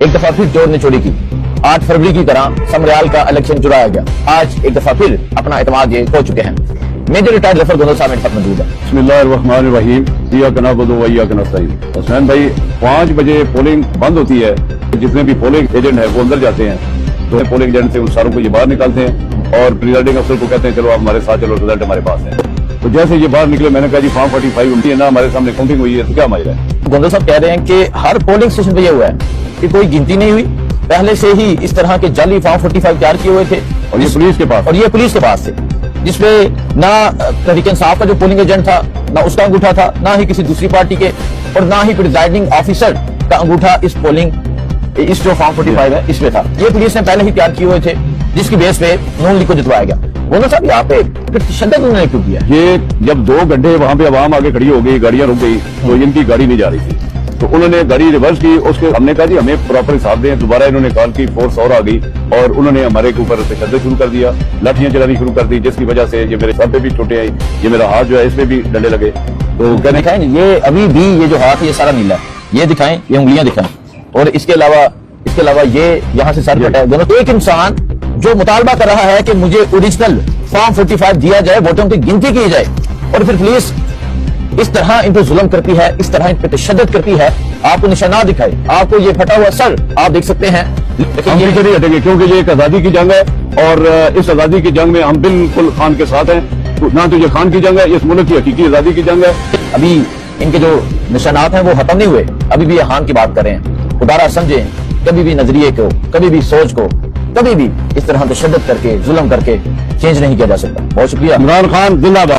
एक दफा फिर चोर ने चोरी की। 8 फरवरी की तरह समरियाल का इलेक्शन चुराया गया। आज एक दफा फिर अपना एतमाद ये खो चुके हैं। मेजर रिटायर्ड जफर गोंदल साहब मेरे साथ मौजूद है। बिस्मिल्लाहिर्रहमानिर्रहीम, इय्याका नअबुदु व इय्याका नस्तईन। हुसैन भाई, 5 बजे पोलिंग बंद होती है। जितने भी पोलिंग एजेंट है वो अंदर जाते हैं, तो पोलिंग एजेंट से उन सारों को ये बाहर निकालते हैं और प्रिजाइडिंग अफसर को कहते हैं चलो आप हमारे साथ चलो, रिजल्ट हमारे पास है। तो जैसे ये बाहर निकले, मैंने कहा जी फॉर्म 45 उनकी है ना, हमारे सामने काउंटिंग हुई है, तो क्या माजरा है? गोंदल साहब कह रहे हैं कि हर पोलिंग स्टेशन पे ये हुआ है कि कोई गिनती नहीं हुई, पहले से ही इस तरह के जाली फॉर्म 45 तैयार किए हुए थे और ये पुलिस के पास थे, जिसपे ना तहरीक इंसाफ का जो पोलिंग एजेंट था, ना उसका अंगूठा था, ना ही किसी दूसरी पार्टी के, और ना ही प्रिजाइडिंग ऑफिसर का अंगूठा इस जो फॉर्म 45 है इसमें था। ये पुलिस ने पहले ही तैयार किए हुए थे, जिसकी बेस पे नून लीग को जितवाया गया। गोंदल साहब, यहाँ पे तशद्दुद उन्होंने क्यों किया? ये जब 2 घंटे वहां पे आवाम आगे खड़ी हो गई, गाड़ियां रुक गई, तो इनकी गाड़ी नहीं जा रही थी, तो उन्होंने गाड़ी रिवर्स की। उसके हमने कहा जी हमें प्रॉपर हिसाब दें। दोबारा इन्होंने कॉल की, फोर्स और आ गई और उन्होंने हमारे के ऊपर तशद्दुद शुरू कर दिया, लाठियां चलानी शुरू कर दी, जिसकी वजह से ये मेरे सर पे भी चोटें आई, ये मेरा हाथ जो है इसमें भी डंडे लगे। तो कहने दिखाएं, ये अभी भी ये जो हाथ ये सारा नीला है, ये दिखाएं, ये उंगलियां दिखाएं, और इसके अलावा ये यहाँ से सर कटा है दोनों। एक इंसान जो मुतालबा कर रहा है कि मुझे ओरिजिनल फॉर्म 45 दिया जाए, वोटों की गिनती की जाए, और फिर पुलिस इस तरह इन पर जुल्म करती है, इस तरह इन पर तशद्दुद करती है। आपको निशाना दिखाए, आपको ये फटा हुआ सर आप देख सकते हैं, हम पीछे नहीं हटेंगे, क्योंकि ये एक आजादी की जंग है और इस आजादी की जंग में हम बिल्कुल खान के साथ हैं। ना तो ये खान की जंग है, इस मुल्क की हकीकी आजादी की जंग है। अभी इनके जो निशानात हैं वो खत्म नहीं हुए, अभी भी ये खान की बात कर रहे हैं। खुदारा समझे, कभी भी नजरिए को, कभी भी सोच को, कभी भी इस तरह तशद्दुद करके जुल्म करके चेंज नहीं किया जा सकता। बहुत शुक्रिया। इमरान खान जिंदाबाद।